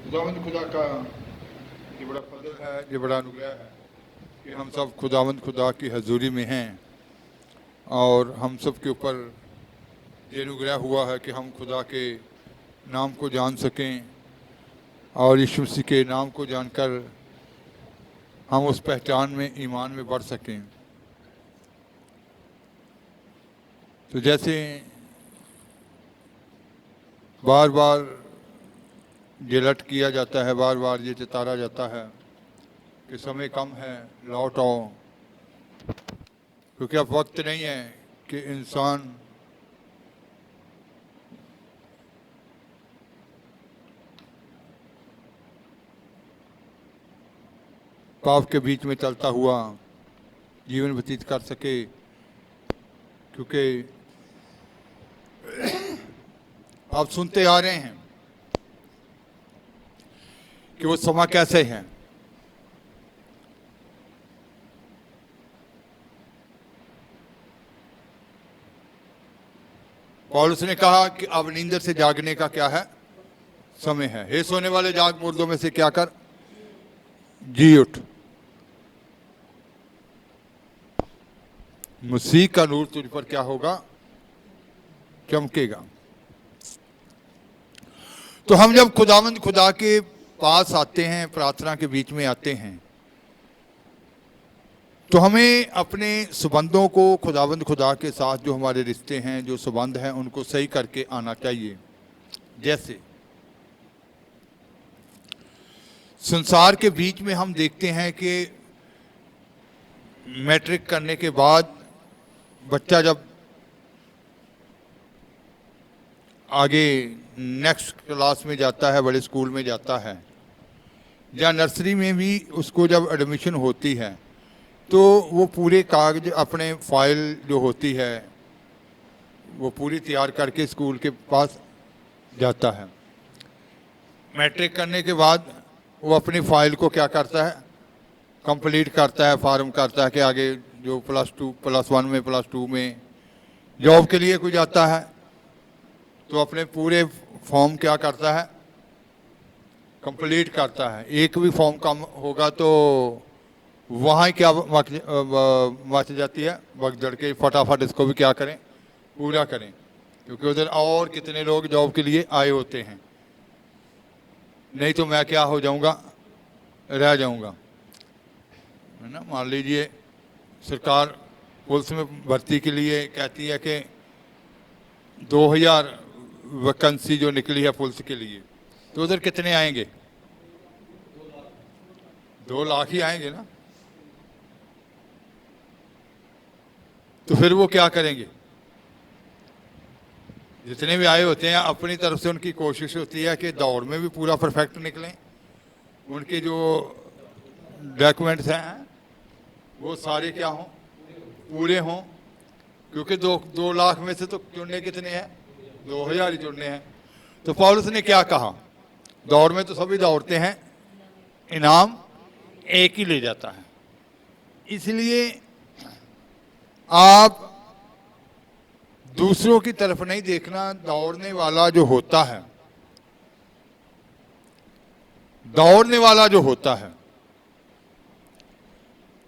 खुदावंद खुदा का ये बड़ा फजल है, ये बड़ा अनुग्रह है कि हम सब खुदावंद खुदा की हजूरी में हैं और हम सब के ऊपर ये अनुग्रह हुआ है कि हम खुदा के नाम को जान सकें और यीशु मसीह के नाम को जानकर हम उस पहचान में ईमान में बढ़ सकें। तो जैसे बार बार ये लट किया जाता है, बार बार ये चितारा जाता है कि समय कम है, लौट आओ, क्योंकि अब वक्त नहीं है कि इंसान पाप के बीच में चलता हुआ जीवन व्यतीत कर सके, क्योंकि आप सुनते आ रहे हैं कि वो समय कैसे है। पौलुस ने कहा कि अब नींदर से जागने का क्या है, समय है। हे सोने वाले जाग, मुर्दों में से क्या कर, जी उठ। मसीह का नूर तुझ पर क्या होगा, चमकेगा। तो हम जब खुदावंद खुदा के पास आते हैं, प्रार्थना के बीच में आते हैं, तो हमें अपने संबंधों को खुदावंद खुदा के साथ जो हमारे रिश्ते हैं, जो संबंध हैं, उनको सही करके आना चाहिए। जैसे संसार के बीच में हम देखते हैं कि मैट्रिक करने के बाद बच्चा जब आगे नेक्स्ट क्लास में जाता है, बड़े स्कूल में जाता है, या नर्सरी में भी उसको जब एडमिशन होती है, तो वो पूरे कागज, अपने फाइल जो होती है वो पूरी तैयार करके स्कूल के पास जाता है। मैट्रिक करने के बाद वो अपनी फाइल को क्या करता है, कंप्लीट करता है, फॉर्म करता है कि आगे जो +2 +1 में +2 में जॉब के लिए कोई जाता है तो अपने पूरे फॉर्म क्या करता है, कंप्लीट करता है। एक भी फॉर्म कम होगा तो वहाँ क्या मच जाती है, भगदड़ के फटाफट इसको भी क्या करें, पूरा करें, क्योंकि उधर और कितने लोग जॉब के लिए आए होते हैं, नहीं तो मैं क्या हो जाऊंगा, रह जाऊंगा, है ना। मान लीजिए सरकार पुलिस में भर्ती के लिए कहती है कि 2000 वैकेंसी जो निकली है पुलिस के लिए, तो उधर कितने आएंगे, 2 लाख ही आएंगे ना। तो फिर वो क्या करेंगे, जितने भी आए होते हैं अपनी तरफ से उनकी कोशिश होती है कि दौड़ में भी पूरा परफेक्ट निकलें, उनके जो डॉक्यूमेंट्स हैं वो सारे क्या हों, पूरे हों, क्योंकि 2 लाख में से तो चुनने कितने हैं, 2000 ही चुनने हैं। तो पौलुस ने क्या कहा, दौड़ में तो सभी दौड़ते हैं, इनाम एक ही ले जाता है। इसलिए आप दूसरों की तरफ नहीं देखना, दौड़ने वाला जो होता है, दौड़ने वाला जो होता है,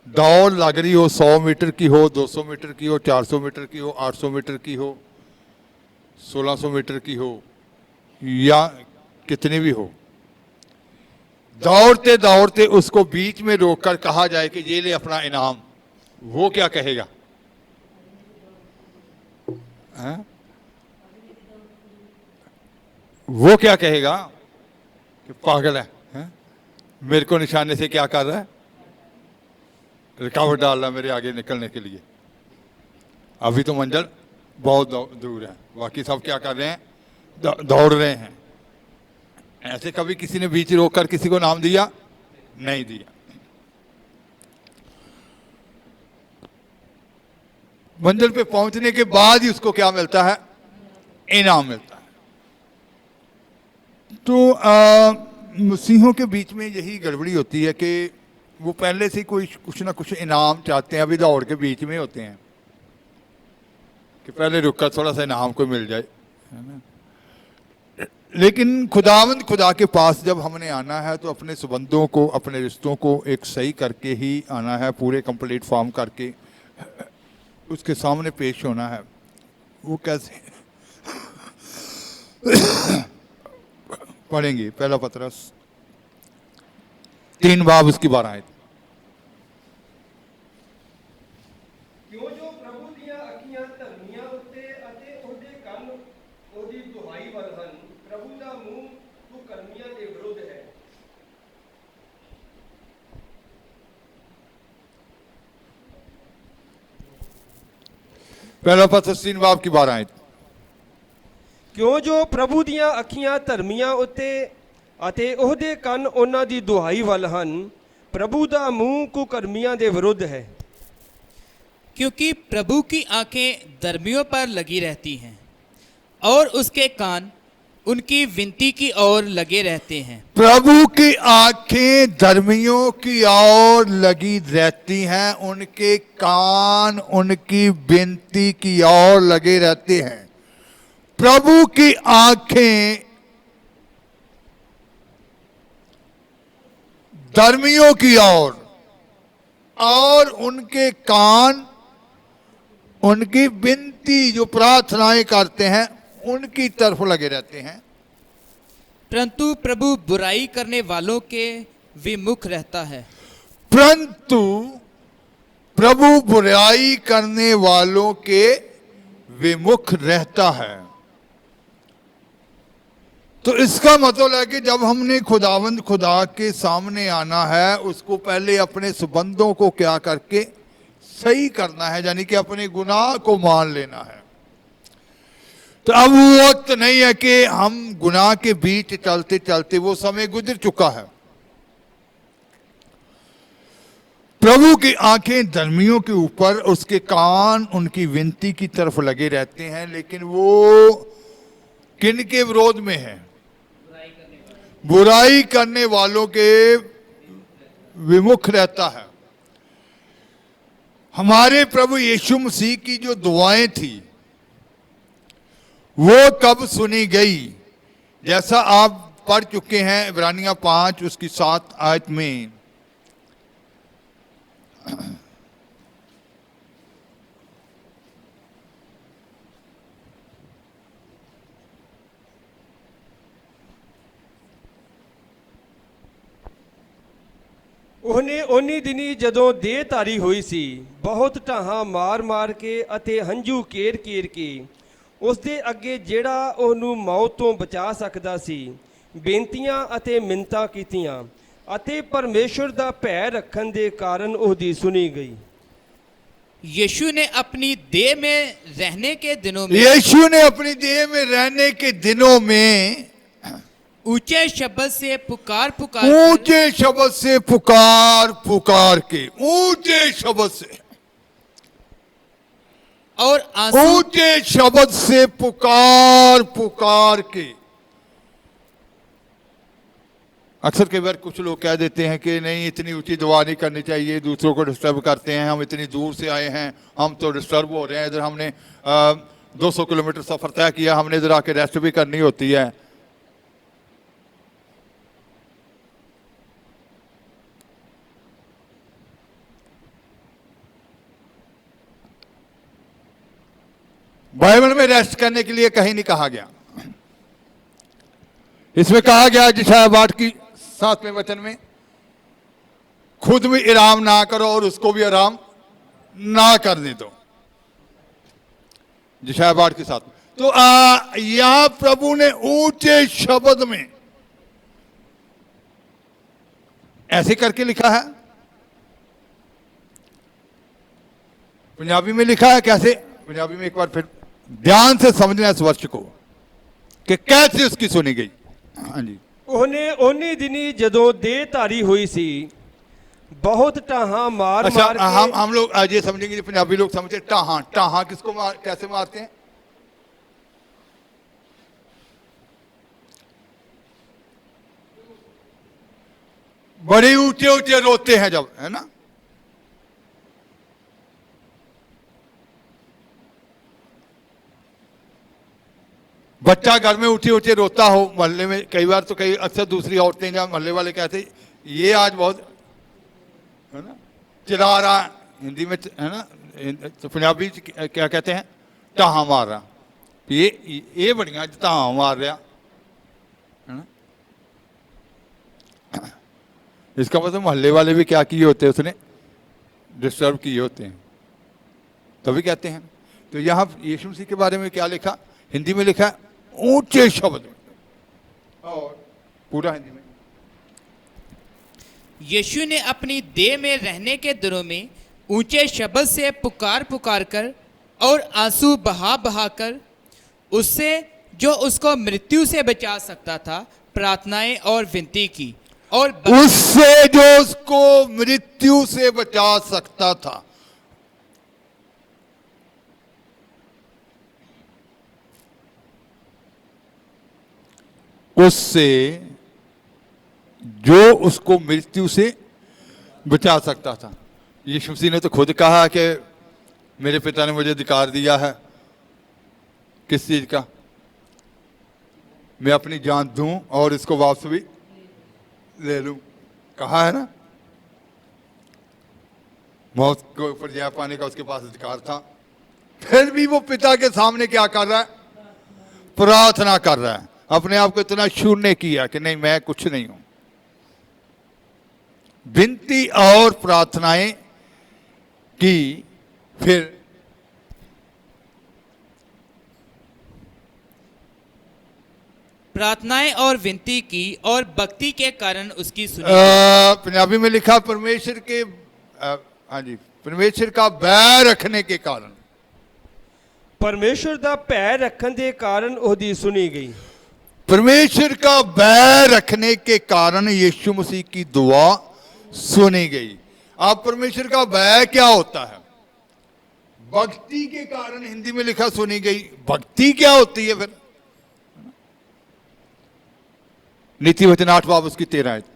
दौड़ लग रही हो 100 मीटर की हो, 200 मीटर की हो, 400 मीटर की हो, 800 मीटर की हो, 1600 मीटर की हो, या कितनी भी हो, दौड़ते दौड़ते उसको बीच में रोककर कहा जाए कि ये ले अपना इनाम, वो क्या कहेगा, है? वो क्या कहेगा कि पागल है? मेरे को निशाने से क्या कर रहा है, रुकावट डाल रहा है मेरे आगे निकलने के लिए, अभी तो मंजिल बहुत दूर है, बाकी सब क्या कर रहे हैं, दौड़ रहे हैं। ऐसे कभी किसी ने बीच रोककर किसी को नाम दिया, नहीं दिया। मंजिल पे पहुंचने के बाद ही उसको क्या मिलता है, इनाम मिलता है। तो मसीहों के बीच में यही गड़बड़ी होती है कि वो पहले से कोई कुछ ना कुछ इनाम चाहते हैं, अभी दौड़ के बीच में होते हैं कि पहले रुककर थोड़ा सा इनाम को मिल जाए, है ना। लेकिन खुदावंद खुदा के पास जब हमने आना है तो अपने संबंधों को, अपने रिश्तों को एक सही करके ही आना है, पूरे कंप्लीट फॉर्म करके उसके सामने पेश होना है। वो कैसे पढ़ेंगे? पहला पतरस 3 बाब उसकी 12 आयत। क्यों जो प्रभु दिया अखियां धर्मियां उत्ते अते उहदे कंन ओदी दुहाई वल हन, प्रभु दा मुंह कुकर्मियां दे विरुद्ध है। पहला पतरस 3 बाब की 12 आयत। क्यों जो प्रभु दिया अखियां धर्मियां उत्ते अते उहदे कंन ਉਹਨਾਂ ਦੀ ਦੁਹਾਈ ਵੱਲ ਹਨ, प्रभु दा मुंह कुकर्मियां दे विरुद्ध है। क्योंकि प्रभु की आंखें धर्मियों पर लगी रहती हैं और उसके कान उनकी विनती की ओर लगे रहते हैं। प्रभु की आंखें धर्मियों की ओर लगी रहती हैं, उनके कान उनकी विनती की ओर लगे रहते हैं। प्रभु की आंखें धर्मियों की ओर और उनके कान उनकी विनती, जो प्रार्थनाएं करते हैं, उनकी तरफ लगे रहते हैं। परंतु प्रभु बुराई करने वालों के विमुख रहता है। परंतु प्रभु बुराई करने वालों के विमुख रहता है। तो इसका मतलब है कि जब हमने खुदावंद खुदा के सामने आना है, उसको पहले अपने संबंधों को क्या करके सही करना है, यानी कि अपने गुनाह को मान लेना है। तो अब वो वक्त नहीं है कि हम गुनाह के बीच चलते चलते, वो समय गुजर चुका है। प्रभु की आंखें धर्मियों के ऊपर, उसके कान उनकी विनती की तरफ लगे रहते हैं, लेकिन वो किन के विरोध में है? बुराई करने वालों के विमुख रहता है। हमारे प्रभु यीशु मसीह की जो दुआएं थी वो कब सुनी गई? जैसा आप पढ़ चुके हैं इब्रानियां 5 उसकी 7 आयत में। ਉਹਨੇ ਓਨੀ ਦਿਨੀ ਜਦੋਂ ਦੇਹ ਧਾਰੀ ਹੋਈ ਸੀ, ਬਹੁਤ ਢਾਹਾਂ ਮਾਰ-ਮਾਰ ਕੇ ਅਤੇ ਹੰਝੂ ਕੇਰ-ਕੇਰ ਕੇ ਉਸ ਦੇ ਅੱਗੇ ਜਿਹੜਾ ਉਹਨੂੰ ਮੌਤ ਤੋਂ ਬਚਾ ਸਕਦਾ ਸੀ, ਬੇਨਤੀਆਂ ਅਤੇ ਮਿੰਨਤਾਂ ਕੀਤੀਆਂ ਅਤੇ ਪਰਮੇਸ਼ਰ ਦਾ ਭੈ ਰੱਖਣ ਦੇ ਕਾਰਨ ਉਹਦੀ ਸੁਣੀ ਗਈ। यीशु ने अपनी देह में रहने के दिनों में, यीशु ने अपनी देह में रहने के दिनों में ऊंचे शब्द से पुकार ऊंचे शब्द से पुकार के, ऊंचे शब्द से और आंसू, ऊंचे शब्द से पुकार के। अक्सर कई बार कुछ लोग कह देते हैं कि नहीं, इतनी ऊंची दुआ नहीं करनी चाहिए, दूसरों को डिस्टर्ब करते हैं, हम इतनी दूर से आए हैं, हम तो डिस्टर्ब हो रहे हैं, इधर हमने 200 किलोमीटर सफर तय किया, हमने इधर आके रेस्ट भी करनी होती है। बाइबल में रेस्ट करने के लिए कहीं नहीं कहा गया। इसमें कहा गया यशायाह 8 की 7वें वचन में, खुद भी आराम ना करो और उसको भी आराम ना करने दो। यशायाह 8 की 7। तो यहां प्रभु ने ऊंचे शब्द में ऐसे करके लिखा है। पंजाबी में लिखा है कैसे? पंजाबी में एक बार फिर ध्यान से समझना इस वर्ष को कि कैसे उसकी सुनी गई। हाँ जी। ਉਹਨੇ ਓਨੀ ਦਿਨੀ ਜਦੋਂ ਦੇਹ ਧਾਰੀ ਹੋਈ ਸੀ, बहुत ढाहां मार अच्छा, मार के हम लोग आज ये समझेंगे, जो पंजाबी लोग समझते टाहा, टाहा किसको कैसे मारते हैं? बड़े ऊंचे ऊंचे रोते हैं जब, है ना। बच्चा घर में उठे उठे रोता हो मोहल्ले में, कई बार तो कई अक्सर दूसरी औरतें या मोहल्ले वाले कहते ये आज बहुत है ना चिल्ला रहा है, हिंदी में है ना, तो पंजाबी क्या कहते हैं, टाहा मार रहा, ये बढ़िया टाहा मार रहा है ना। इसका मतलब मोहल्ले वाले भी क्या किए होते हैं, उसने डिस्टर्ब किए होते हैं, तभी कहते हैं। तो यहाँ यीशु मसीह के बारे में क्या लिखा, हिंदी में लिखा है ऊंचे शब्द में, और पूरा हिंदी में यीशु ने अपनी देह में रहने के दिनों में ऊंचे शब्द से पुकार पुकार कर और आंसू बहा बहा कर उससे जो उसको मृत्यु से बचा सकता था प्रार्थनाएं और विनती की, और उससे जो उसको मृत्यु से बचा सकता था। उससे जो उसको मृत्यु से बचा सकता था। यीशु मसीह ने तो खुद कहा कि मेरे पिता ने मुझे अधिकार दिया है किस चीज का, मैं अपनी जान दूं और इसको वापस भी ले लूं, कहा है ना। मौत के ऊपर जय पाने का उसके पास अधिकार था, फिर भी वो पिता के सामने क्या कर रहा है, प्रार्थना कर रहा है, अपने आप को इतना शून्य किया कि नहीं मैं कुछ नहीं हूं। विनती और प्रार्थनाएं की, फिर प्रार्थनाएं और विनती की और भक्ति के कारण उसकी सुनी। पंजाबी में लिखा परमेश्वर के हाँ जी, परमेश्वर का भय रखने के कारण, परमेश्वर ਦਾ ਭੈ ਰੱਖਣ ਦੇ ਕਾਰਨ ਉਹਦੀ ਸੁਣੀ ਗਈ। परमेश्वर का भय रखने के कारण यीशु मसीह की दुआ सुनी गई। आप परमेश्वर का भय क्या होता है, भक्ति के कारण हिंदी में लिखा सुनी गई। भक्ति क्या होती है फिर, नीति वचन 8 बाब उसकी 13 आयत।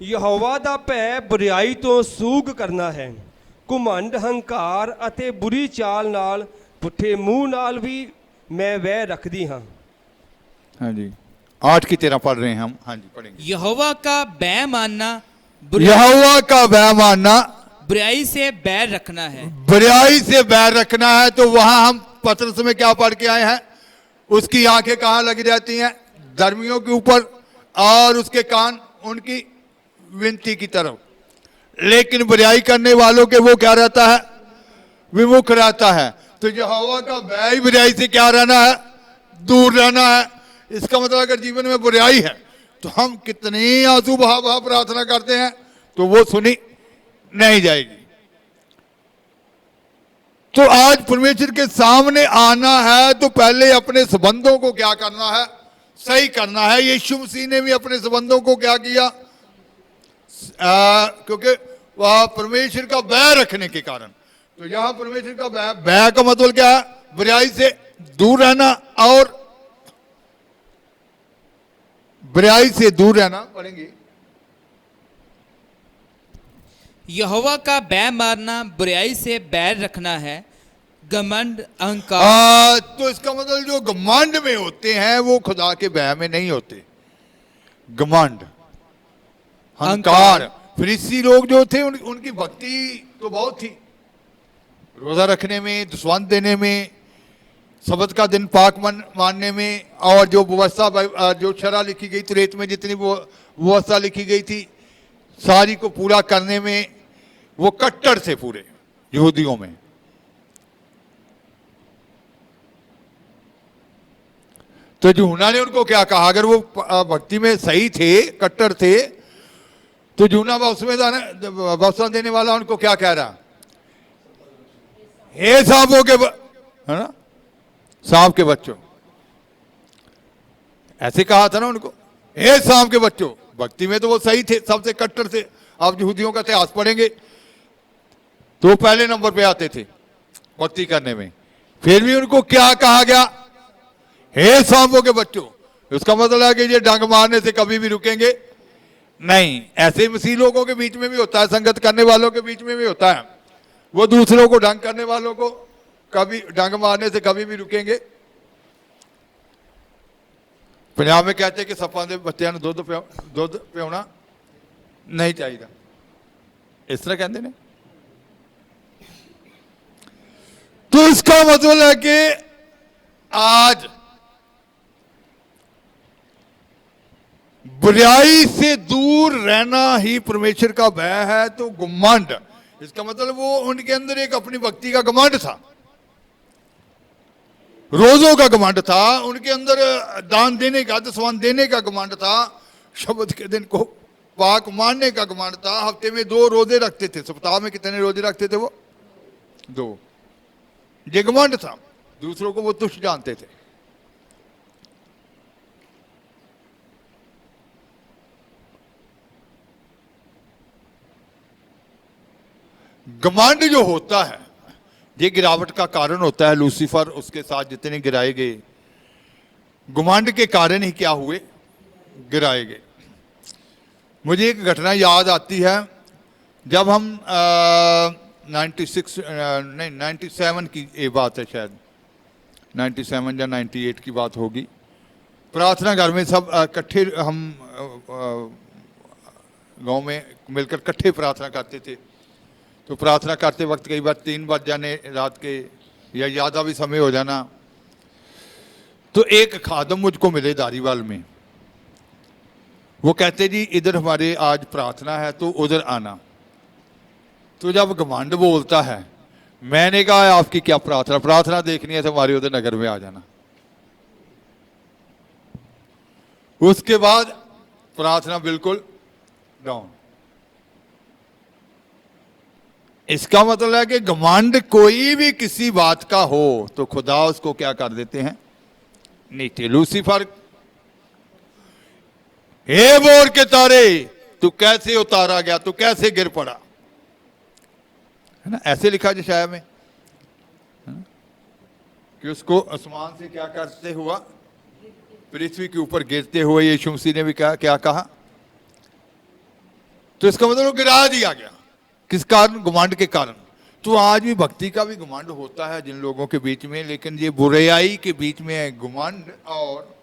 ਯਹੋਵਾ ਦਾ ਭੈ ਬੁਰਾਈ ਤੋਂ ਸੂਗ ਕਰਨਾ ਹੈ, ਘੁਮੰਡ ਹੰਕਾਰ ਅਤੇ ਬੁਰੀ ਚਾਲ ਨਾਲ ਪੁੱਠੇ ਮੂੰਹ ਨਾਲ ਵੀ ਮੈਂ ਵਹਿ ਰੱਖਦੀ ਹਾਂ। हाँ जी, 8 की 13 पढ़ रहे हैं हम। हाँ जी पढ़ेंगे। यहोवा का बैर मानना यहोवा का भय मानना बुराई से बैर रखना है। बुराई से बैर रखना है। तो वहां हम पत्रस में क्या पढ़ के आए हैं, उसकी आंखें कहाँ लगी रहती हैं, धर्मियों के ऊपर, और उसके कान उनकी विनती की तरफ, लेकिन बुराई करने वालों के वो क्या रहता है, विमुख रहता है। तो यहोवा का भय ही बुराई से क्या रहना है, दूर रहना है। इसका मतलब अगर जीवन में बुराई है तो हम कितनी आंसू बहा बहा प्रार्थना करते हैं तो वो सुनी नहीं जाएगी। तो आज परमेश्वर के सामने आना है तो पहले अपने संबंधों को क्या करना है, सही करना है। यीशु मसीह ने भी अपने संबंधों को क्या किया, क्योंकि वह परमेश्वर का भय रखने के कारण। तो यहां परमेश्वर का भय का मतलब क्या है, बुराई से दूर रहना, और बुराई से दूर रहना पड़ेंगे। यहोवा का बैर मारना बुराई से बैर रखना है, घमंड अहंकार। तो इसका मतलब जो घमंड में होते हैं वो खुदा के भय में नहीं होते। घमंड, अहंकार। फरीसी लोग जो थे उनकी भक्ति तो बहुत थी, रोजा रखने में, दसवंध देने में, सबत का दिन पाक मानने में, और जो व्यवस्था जो शरा लिखी गई थी, रेत में जितनी व्यवस्था लिखी गई थी सारी को पूरा करने में वो कट्टर थे पूरे यहूदियों में। तो यूहन्ना ने उनको क्या कहा, अगर वो भक्ति में सही थे, कट्टर थे, तो यूहन्ना बपतिस्मा देने वाला उनको क्या कह रहा, हे सांपों के है ना, सांप के बच्चों, ऐसे कहा था ना उनको, हे सांप के बच्चों। भक्ति में तो वो सही थे, सबसे कट्टर थे। आप यहूदियों का इतिहास पढ़ेंगे तो पहले नंबर पे आते थे भक्ति करने में, फिर भी उनको क्या कहा गया, हे सांपों के बच्चों। उसका मतलब है कि ये डंग मारने से कभी भी रुकेंगे नहीं, ऐसे मसीह लोगों के बीच में भी होता है, संगत करने वालों के बीच में भी होता है। वो दूसरों को डंग करने वालों को कभी डंग मारने से कभी भी रुकेंगे। पंजाब में कहते कि सप्पां दे बच्चों ने दुध पियाना नहीं चाहिए, इस तरह कहते ने। तो इसका मतलब है कि आज बुराई से दूर रहना ही परमेश्वर का भय है। तो घमंड, इसका मतलब वो उनके अंदर एक अपनी भक्ति का घमंड था, रोजों का घमंड था, उनके अंदर दान देने का, दसवां देने का घमंड था, शब्द के दिन को पाक मानने का घमंड था। हफ्ते में 2 रोजे रखते थे, सप्ताह में कितने रोजे रखते थे वो? 2। ये घमंड था, दूसरों को वो तुच्छ जानते थे। घमंड जो होता है ये गिरावट का कारण होता है। लूसीफर उसके साथ जितने गिराए गए, घमंड के कारण ही क्या हुए? गिराए गए। मुझे एक घटना याद आती है, जब हम 97 की ये बात है, शायद 97 या 98 की बात होगी। प्रार्थना घर में सब इकट्ठे, हम गांव में मिलकर इकट्ठे प्रार्थना करते थे। तो प्रार्थना करते वक्त कई बार 3 बज जाने रात के, या ज़्यादा भी समय हो जाना। तो एक खादम मुझको मिले धारीवाल में, वो कहते जी इधर हमारे आज प्रार्थना है तो उधर आना। तो जब घमंड बोलता है, मैंने कहा आपकी क्या प्रार्थना देखनी है तो हमारे उधर नगर में आ जाना। उसके बाद प्रार्थना बिल्कुल डाउन। इसका मतलब है कि घमंड कोई भी किसी बात का हो तो खुदा उसको क्या कर देते हैं? नीचे। लूसीफर, हे बोर के तारे, तू कैसे उतारा गया, तू कैसे गिर पड़ा, है ना? ऐसे लिखा यशायाह में, है ना? कि उसको आसमान से क्या करते हुआ, पृथ्वी के ऊपर गिरते हुए यीशु मसीह ने भी क्या कहा? तो इसका मतलब गिरा दिया गया। किस कारण? घमंड के कारण। तो आज भी भक्ति का भी घमंड होता है जिन लोगों के बीच में, लेकिन ये बुराई के बीच में है घमंड और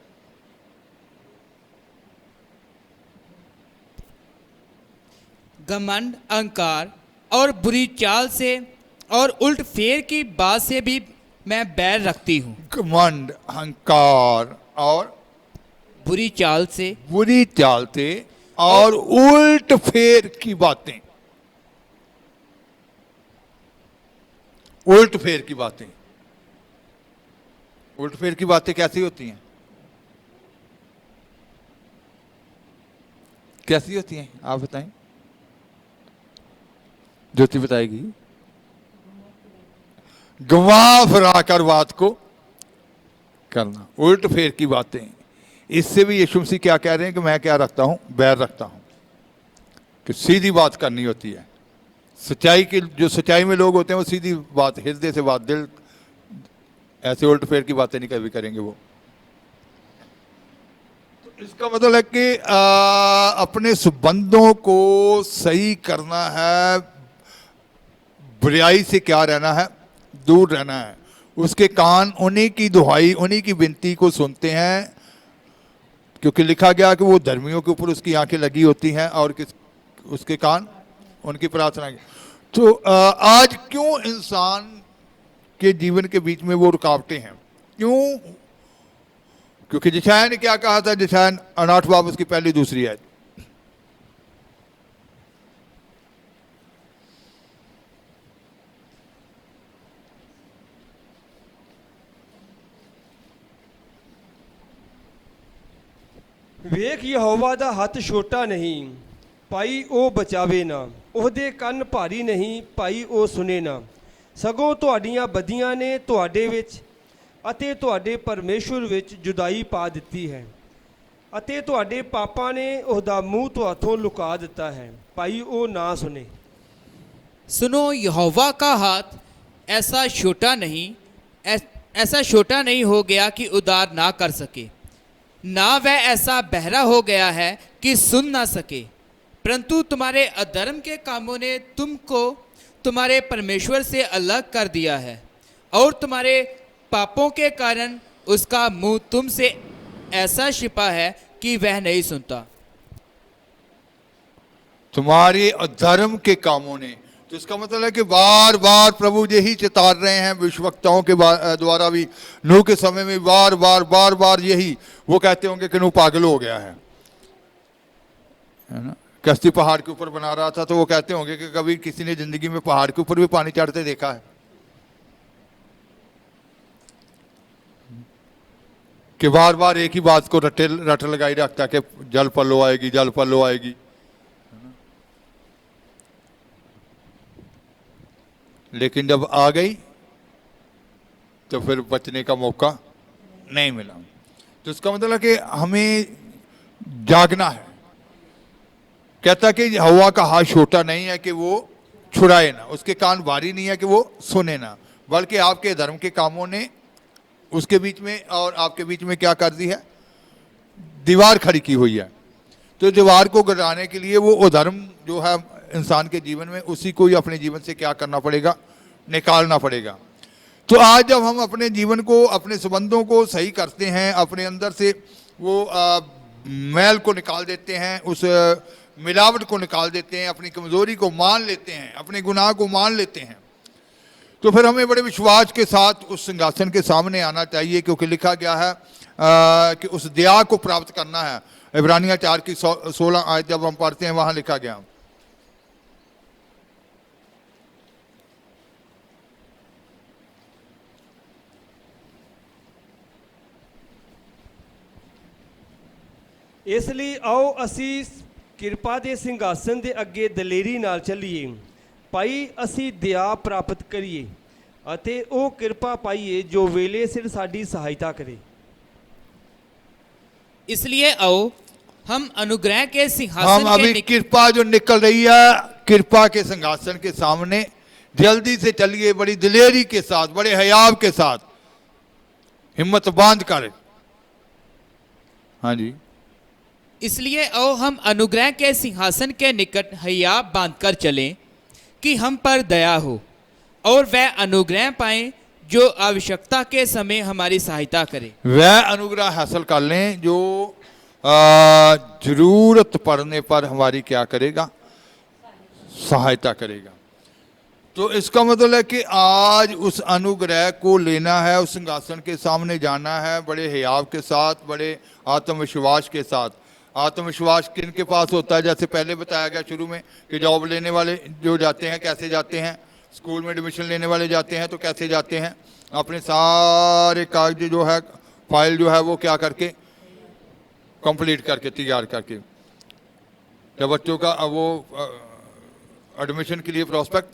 घमंड, अहंकार और बुरी चाल से और उल्ट फेर की बात से भी मैं बैर रखती हूँ। घमंड, अहंकार और बुरी चाल से और उल्ट फेर की बातें। उल्ट फेर की बातें। उल्ट फेर की बातें कैसी होती हैं? कैसी होती हैं आप बताएं, ज्योति बताएगी। गंवा फिरा कर बात को करना, उल्ट फेर की बातें। इससे भी यीशु मसीह क्या कह रहे हैं कि मैं क्या रखता हूं? बैर रखता हूं। कि सीधी बात करनी होती है। सच्चाई की, जो सच्चाई में लोग होते हैं वो सीधी बात, हृदय से बात, दिल, ऐसे उल्ट फेर की बातें नहीं कभी करेंगे वो। तो इसका मतलब है कि अपने संबंधों को सही करना है, बुराई से क्या रहना है? दूर रहना है। उसके कान उन्हीं की दुहाई, उन्हीं की विनती को सुनते हैं, क्योंकि लिखा गया कि वो धर्मियों के ऊपर उसकी आंखें लगी होती हैं और उसके कान उनकी प्रार्थना। तो आज क्यों इंसान के जीवन के बीच में वो रुकावटें हैं? क्यों? क्योंकि यशायाह ने क्या कहा था? यशायाह 8 बाब उसकी पहली दूसरी आयत, ਵੇਖ ਯਹੋਵਾ ਦਾ ਹੱਥ ਛੋਟਾ ਨਹੀਂ, ਭਾਈ ਉਹ ਬਚਾਵੇ ਨਾ, ਉਹਦੇ ਕੰਨ ਭਾਰੀ ਨਹੀਂ, ਭਾਈ ਉਹ ਸੁਣੇ ਨਾ। ਸਗੋਂ ਤੁਹਾਡੀਆਂ ਬਦੀਆਂ ਨੇ ਤੁਹਾਡੇ ਵਿੱਚ ਅਤੇ ਤੁਹਾਡੇ ਪਰਮੇਸ਼ਵਰ ਵਿੱਚ ਜੁਦਾਈ ਪਾ ਦਿੱਤੀ ਹੈ, ਅਤੇ ਤੁਹਾਡੇ ਪਾਪਾਂ ਨੇ ਉਹਦਾ ਮੂੰਹ ਤੁਹਾਥੋਂ ਲੁਕਾ ਦਿੱਤਾ ਹੈ, ਭਾਈ ਉਹ ਨਾ ਸੁਣੇ। सुनो, यहोवा का हाथ ऐसा छोटा नहीं हो गया कि उद्धार ना कर सके, ना वह ऐसा बहरा हो गया है कि सुन ना सके। परंतु तुम्हारे अधर्म के कामों ने तुमको तुम्हारे परमेश्वर से अलग कर दिया है, और तुम्हारे पापों के कारण उसका मुंह तुमसे ऐसा छिपा है कि वह नहीं सुनता। तुम्हारे अधर्म के कामों ने, तो इसका मतलब है कि बार बार प्रभु यही चिता रहे हैं विश्ववक्ताओं के द्वारा भी। नूह के समय में बार बार यही वो कहते होंगे कि नूह पागल हो गया है ना। कश्ती पहाड़ के ऊपर बना रहा था तो वो कहते होंगे कि कभी किसी ने जिंदगी में पहाड़ के ऊपर भी पानी चढ़ते देखा है? कि बार बार एक ही बात को रट लगाई रखता कि जल पर लो आएगी, जल पर लो आएगी। लेकिन जब आ गई तो फिर बचने का मौका नहीं मिला। तो इसका मतलब है कि हमें जागना है। कहता कि हवा का हाथ छोटा नहीं है कि वो छुड़ाए ना, उसके कान भारी नहीं है कि वो सुने ना, बल्कि आपके धर्म के कामों ने उसके बीच में और आपके बीच में क्या कर दी है? दीवार खड़ी की हुई है। तो दीवार को गिराने के लिए वो अधर्म जो है इंसान के जीवन में, उसी को ही अपने जीवन से क्या करना पड़ेगा? निकालना पड़ेगा। तो आज जब हम अपने जीवन को, अपने संबंधों को सही करते हैं, अपने अंदर से वो मैल को निकाल देते हैं, उस मिलावट को निकाल देते हैं, अपनी कमजोरी को मान लेते हैं, अपने गुनाह को मान लेते हैं, तो फिर हमें बड़े विश्वास के साथ उस सिंहासन के सामने आना चाहिए, क्योंकि लिखा गया है कि उस दया को प्राप्त करना है। इब्रानियां 4 की 16 आयत जब हम पढ़ते हैं, वहां लिखा गया, इसलिए आओ ਅਸੀਂ ਕਿਰਪਾ ਦੇ ਸਿੰਘਾਸਨ ਦੇ ਅੱਗੇ ਦਲੇਰੀ ਨਾਲ ਚੱਲੀਏ, ਭਾਈ ਅਸੀਂ ਦਇਆ ਪ੍ਰਾਪਤ ਕਰੀਏ ਅਤੇ ਉਹ ਕਿਰਪਾ ਪਾਈਏ ਜੋ ਵੇਲੇ ਸਿਰ ਸਾਡੀ ਸਹਾਇਤਾ करे। इसलिए आओ हम अनुग्रह के हम सिंहासन अभी के कृपा जो निकल रही है, कृपा के सिंहासन के सामने जल्दी से चलिए, बड़ी दिलेरी के साथ, बड़े हयाव के साथ, हिम्मत बांध कर। हाँ जी, इसलिए आओ हम अनुग्रह के सिंहासन के निकट हयाब बांधकर चलें कि हम पर दया हो और वह अनुग्रह पाएं जो आवश्यकता के समय हमारी सहायता करे। वह अनुग्रह हासिल कर लें जो जरूरत पड़ने पर हमारी क्या करेगा? सहायता करेगा। तो इसका मतलब है कि आज उस अनुग्रह को लेना है, उस सिंहासन के सामने जाना है, बड़े हयाव के साथ, बड़े आत्मविश्वास के साथ। आत्मविश्वास किन के पास होता है? जैसे पहले बताया गया शुरू में कि जॉब लेने वाले जो जाते हैं कैसे जाते हैं, स्कूल में एडमिशन लेने वाले जाते हैं तो कैसे जाते हैं? अपने सारे कागज जो है, फाइल जो है वो क्या करके, कंप्लीट करके, तैयार करके। जब बच्चों का वो एडमिशन के लिए प्रोस्पेक्ट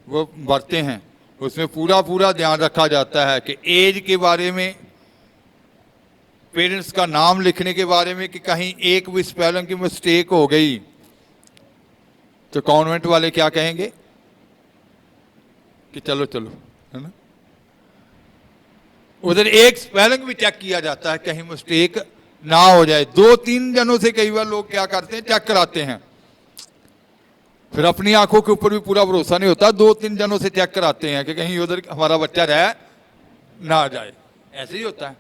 वो भरते हैं, उसमें पूरा ध्यान रखा जाता है कि एज के बारे में, पेरेंट्स का नाम लिखने के बारे में, कि कहीं एक भी स्पेलिंग की मिस्टेक हो गई तो कॉन्वेंट वाले क्या कहेंगे कि चलो चलो, है ना। उधर एक स्पेलिंग भी चेक किया जाता है कहीं मिस्टेक ना हो जाए। 2-3 जनों से कई बार लोग क्या करते हैं? चेक कराते हैं। फिर अपनी आंखों के ऊपर भी पूरा भरोसा नहीं होता, 2-3 जनों से चेक कराते हैं कि कहीं उधर हमारा बच्चा रह ना जाए। ऐसे ही होता है।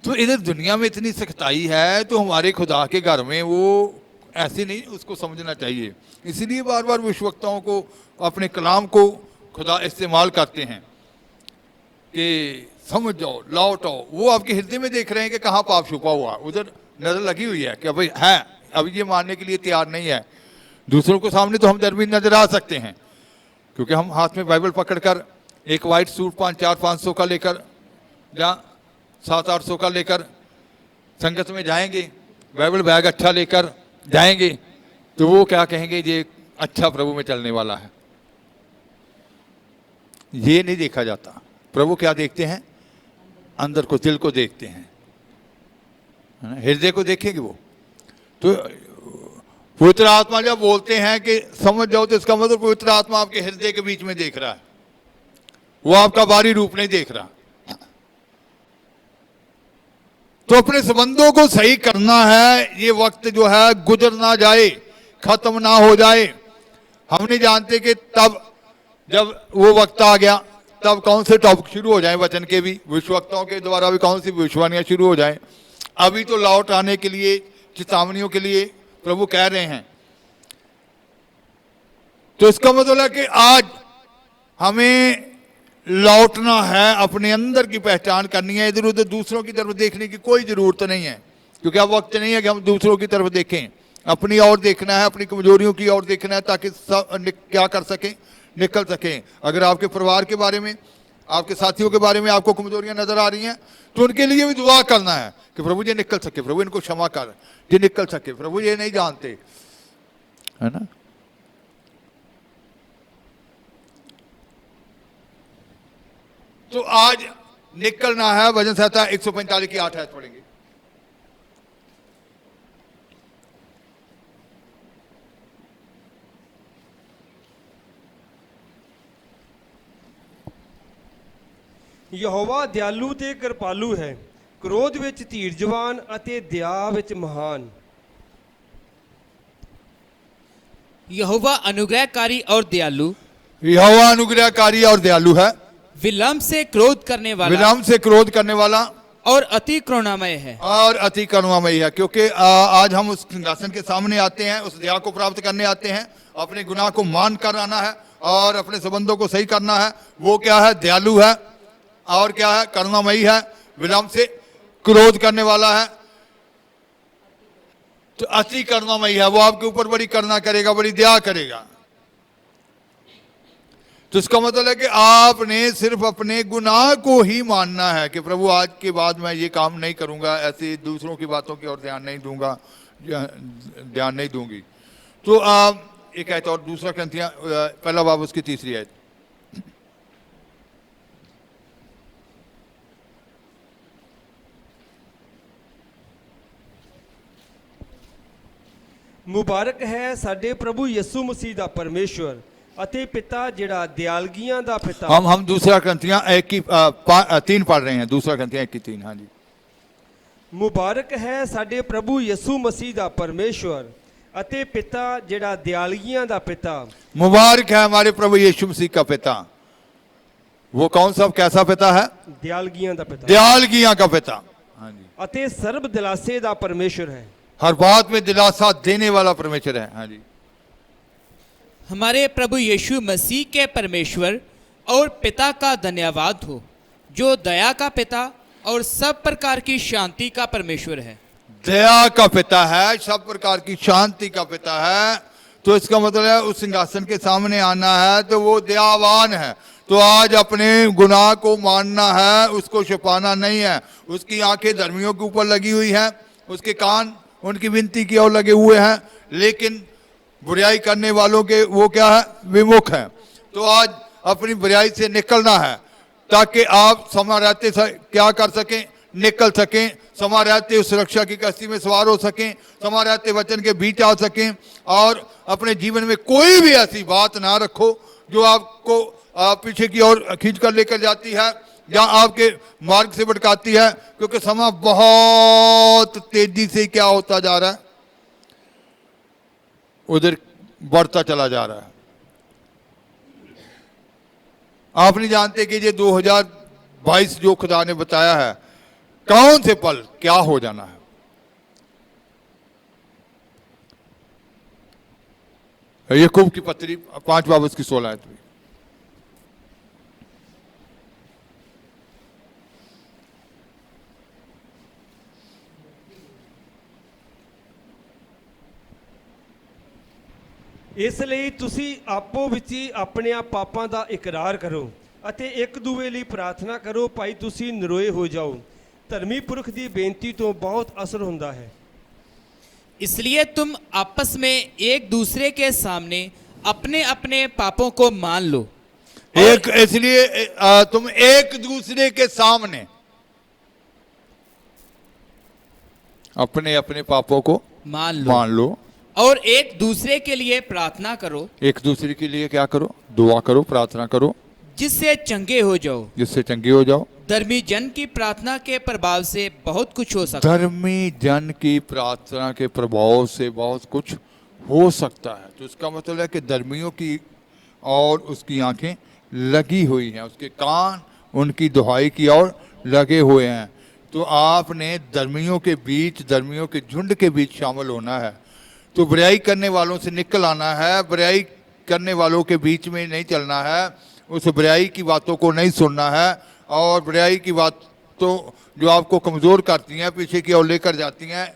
तो इधर दुनिया में इतनी सख्ताई है, तो हमारे खुदा के घर में वो ऐसे नहीं, उसको समझना चाहिए। इसीलिए बार बार विश्ववक्ताओं को, अपने कलाम को खुदा इस्तेमाल करते हैं कि समझ जाओ, लौट आओ। वो आपके हृदय में देख रहे हैं कि कहाँ पाप छुपा हुआ, उधर नजर लगी हुई है कि भाई है, अभी ये मानने के लिए तैयार नहीं है। दूसरों के सामने तो हम दरमियान नजर आ सकते हैं, क्योंकि हम हाथ में बाइबल पकड़कर एक वाइट सूट 400-500 का लेकर, या 700-800 का लेकर संगत में जाएंगे, बाइबल बैग अच्छा लेकर जाएंगे, तो वो क्या कहेंगे? ये अच्छा प्रभु में चलने वाला है। ये नहीं देखा जाता। प्रभु क्या देखते हैं? अंदर को, दिल को देखते हैं, हृदय को देखेंगे वो। तो पवित्र आत्मा जब बोलते हैं कि समझ जाओ, तो इसका मतलब पवित्र आत्मा आपके हृदय के बीच में देख रहा है, वो आपका बाहरी रूप नहीं देख रहा। तो अपने संबंधों को सही करना है। ये वक्त जो है गुजर ना जाए, खत्म ना हो जाए। हम नहीं जानते कि तब जब वो वक्त आ गया तब कौन से टॉपिक शुरू हो जाए वचन के भी, भविष्यवक्ताओं के द्वारा भी कौन सी भविष्यवाणियां शुरू हो जाएं। अभी तो लौट आने के लिए, चेतावनियों के लिए प्रभु कह रहे हैं। तो इसका मतलब है कि आज हमें लौटना है, अपने अंदर की पहचान करनी है। इधर उधर दूसरों की तरफ देखने की कोई जरूरत नहीं है, क्योंकि अब वक्त नहीं है कि हम दूसरों की तरफ देखें। अपनी ओर देखना है, अपनी कमजोरियों की ओर देखना है, ताकि सब क्या कर सकें, निकल सकें। अगर आपके परिवार के बारे में, आपके साथियों के बारे में आपको कमजोरियां नजर आ रही हैं, तो उनके लिए भी दुआ करना है कि प्रभु ये निकल सके, प्रभु इनको क्षमा कर, ये निकल सके, प्रभु ये नहीं जानते, है ना। तो आज निकलना है। भजन संहिता 145 की 8 आयत पढ़ेंगे। ਯਹੋਵਾ ਦਿਆਲੂ ਤੇ ਕਿਰਪਾਲੂ ਹੈ, ਕ੍ਰੋਧ ਵਿੱਚ ਧੀਰਜਵਾਨ ਅਤੇ ਦਇਆ ਵਿੱਚ ਮਹਾਨ। यहोवा अनुग्रहकारी और दयालु, यहोवा अनुग्रहकारी और दयालु है, विलंब से क्रोध करने वाला, विलंब से क्रोध करने वाला और अति करुणामय है। और अति करुणामयी है। क्योंकि आज हम उस सिंहासन के सामने आते हैं, उस दया को प्राप्त करने आते हैं। अपने गुनाह को मान कर आना है और अपने संबंधों को सही करना है। वो क्या है? दयालु है और क्या है? करुणामयी है। विलंब से क्रोध करने वाला है, तो अति करुणामयी है। वो आपके ऊपर बड़ी करुणा करेगा, बड़ी दया करेगा। तो इसका मतलब है कि आपने सिर्फ अपने गुनाह को ही मानना है कि प्रभु आज के बाद मैं ये काम नहीं करूंगा, ऐसे दूसरों की बातों की ओर ध्यान नहीं दूंगा, ध्यान नहीं दूंगी। तो एक आयत और, दूसरा ग्रंथियां पहला बाब उसकी 3री आयत। ਮੁਬਾਰਕ ਹੈ ਸਾਡੇ ਪ੍ਰਭੂ ਯਿਸੂ ਮਸੀਹ ਦਾ ਪਰਮੇਸ਼ਵਰ ਅਤੇ ਪਿਤਾ ਜਿਹੜਾ ਦਿਆਲਗੀਆਂ ਦਾ ਪਿਤਾ। हम दूसरा ग्रंथियां 1:3 पढ़ रहे हैं। दूसरा ग्रंथियां 1:3। हाँ जी। ਮੁਬਾਰਕ ਹੈ ਸਾਡੇ ਪ੍ਰਭੂ ਯਿਸੂ ਮਸੀਹ ਦਾ ਪਰਮੇਸ਼ਵਰ ਅਤੇ ਪਿਤਾ ਜਿਹੜਾ ਦਿਆਲਗੀਆਂ ਦਾ ਪਿਤਾ। मुबारक है हमारे प्रभु यीशु मसीह का पिता। वो कौन सा, कैसा पिता है? ਦਿਆਲਗੀਆਂ ਦਾ ਪਿਤਾ दयालगियां का पिता। हाँ जी। ਅਤੇ ਸਰਬ ਦਿਲਾਸੇ ਦਾ ਪਰਮੇਸ਼ਵਰ ਹੈ। हर बात में दिलासा देने वाला परमेश्वर है। हाँ जी। हमारे प्रभु यीशु मसीह के परमेश्वर और पिता का धन्यवाद हो, जो दया का पिता और सब प्रकार की शांति का परमेश्वर है। दया का पिता है, सब प्रकार की शांति का पिता है। तो इसका मतलब है उस सिंहासन के सामने आना है तो वो दयावान है। तो आज अपने गुनाह को मानना है, उसको छुपाना नहीं है। उसकी आंखें धर्मियों के ऊपर लगी हुई हैं, उसके कान उनकी विनती की ओर लगे हुए हैं, लेकिन बुराई करने वालों के वो क्या है? विमुख है। तो आज अपनी बुराई से निकलना है ताकि आप समय रहते क्या कर सकें? निकल सकें। समय रहते उस सुरक्षा की कश्ती में सवार हो सकें, समय रहते वचन के बीच आ सकें, और अपने जीवन में कोई भी ऐसी बात ना रखो जो आपको पीछे की ओर खींच कर लेकर जाती है या आपके मार्ग से भटकाती है। क्योंकि समय बहुत तेजी से क्या होता जा रहा है, उधर बढ़ता चला जा रहा है। आप नहीं जानते कि ये 2022 जो खुदा ने बताया है, कौन से पल क्या हो जाना है। याकूब की पत्री 5 बाब उसकी 16 आयत में। ਇਸ ਲਈ ਤੁਸੀਂ ਆਪੋ ਵਿੱਚ ਹੀ ਆਪਣੇ ਪਾਪਾਂ ਦਾ ਇਕਰਾਰ ਕਰੋ ਅਤੇ ਇੱਕ ਦੂਏ ਲਈ ਪ੍ਰਾਰਥਨਾ ਕਰੋ, ਭਾਈ ਤੁਸੀਂ ਨਿਰੋਏ ਹੋ ਜਾਓ। ਧਰਮੀ ਪੁਰਖ ਦੀ ਬੇਨਤੀ ਤੋਂ ਬਹੁਤ ਅਸਰ ਹੁੰਦਾ है। इसलिए तुम आपस में एक दूसरे के सामने अपने अपने पापों को मान लो। इसलिए तुम एक दूसरे के सामने अपने अपने पापों को मान लो और एक दूसरे के लिए प्रार्थना करो। एक दूसरे के लिए क्या करो? दुआ करो, प्रार्थना करो, जिससे चंगे हो जाओ। जिससे चंगे हो जाओ। धर्मी जन की प्रार्थना के प्रभाव से बहुत कुछ हो सकता है। धर्मी जन की प्रार्थना के प्रभाव से बहुत कुछ हो सकता है। तो इसका मतलब है कि धर्मियों की और उसकी आंखें लगी हुई हैं, उसके कान उनकी दुहाई की ओर लगे हुए हैं। तो आपने धर्मियों के बीच, धर्मियों के झुंड के बीच शामिल होना है। तो बुराई करने वालों से निकल आना है, बुराई करने वालों के बीच में नहीं चलना है, उस बुराई की बातों को नहीं सुनना है, और बुराई की बातों जो आपको कमज़ोर करती हैं, पीछे की ओर लेकर जाती हैं,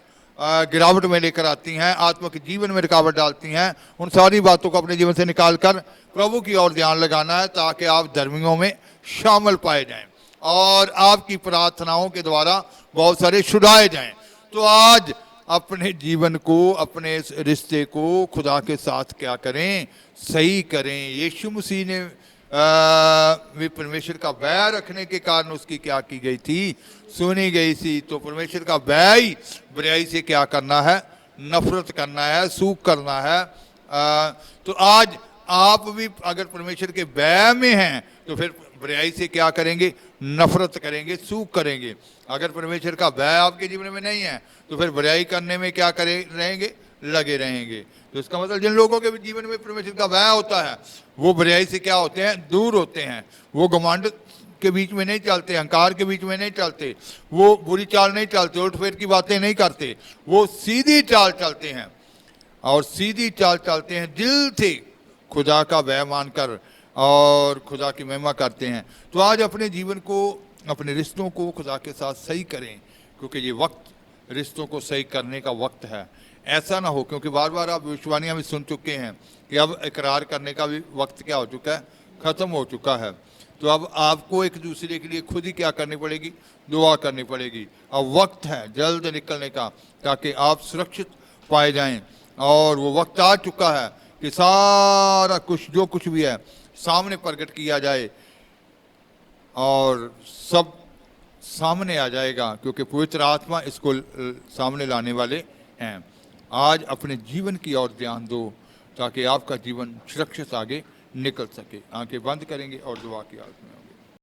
गिरावट में लेकर आती हैं, आत्मिक जीवन में रुकावट डालती हैं, उन सारी बातों को अपने जीवन से निकाल कर प्रभु की ओर ध्यान लगाना है, ताकि आप धर्मियों में शामिल पाए जाएं और आपकी प्रार्थनाओं के द्वारा बहुत सारे छुड़ाए जाएं। तो आज अपने जीवन को, अपने इस रिश्ते को खुदा के साथ क्या करें, सही करें। यीशु मसीह ने वे परमेश्वर का बैर रखने के कारण उसकी क्या की गई थी, सुनी गई थी। तो परमेश्वर का बैर ही बुराई से क्या करना है, नफरत करना है, सूख करना है। तो आज आप भी अगर परमेश्वर के बैर में हैं तो फिर बुराई से क्या करेंगे, नफरत करेंगे, सूख करेंगे। अगर परमेश्वर का भय आपके जीवन में नहीं है तो फिर बुराई करने में क्या रहेंगे, लगे रहेंगे। तो इसका मतलब जिन लोगों के जीवन में परमेश्वर का भय होता है वो बुराई से क्या होते हैं, दूर होते हैं। वो घमंड के बीच में नहीं चलते, अहंकार के बीच में नहीं चलते, वो बुरी चाल नहीं चलते, उलट-फेर की बातें नहीं करते, वो सीधी चाल चलते हैं। और सीधी चाल चलते हैं, दिल से खुदा का भय मानकर और खुदा की महिमा करते हैं। तो आज अपने जीवन को, अपने रिश्तों को खुदा के साथ सही करें, क्योंकि ये वक्त रिश्तों को सही करने का वक्त है। ऐसा ना हो, क्योंकि बार बार आप भविष्यवाणियां भी सुन चुके हैं कि अब इकरार करने का भी वक्त क्या हो चुका है, ख़त्म हो चुका है। तो अब आपको एक दूसरे के लिए खुद ही क्या करनी पड़ेगी, दुआ करनी पड़ेगी। अब वक्त है जल्द निकलने का, ताकि आप सुरक्षित पाए जाएं। और वो वक्त आ चुका है कि सारा कुछ, जो कुछ भी है, सामने प्रकट किया जाए और सब सामने आ जाएगा, क्योंकि पवित्र आत्मा इसको सामने लाने वाले हैं। आज अपने जीवन की ओर ध्यान दो, ताकि आपका जीवन सुरक्षित आगे निकल सके। आंखें बंद करेंगे और दुआ की हालत में होंगे।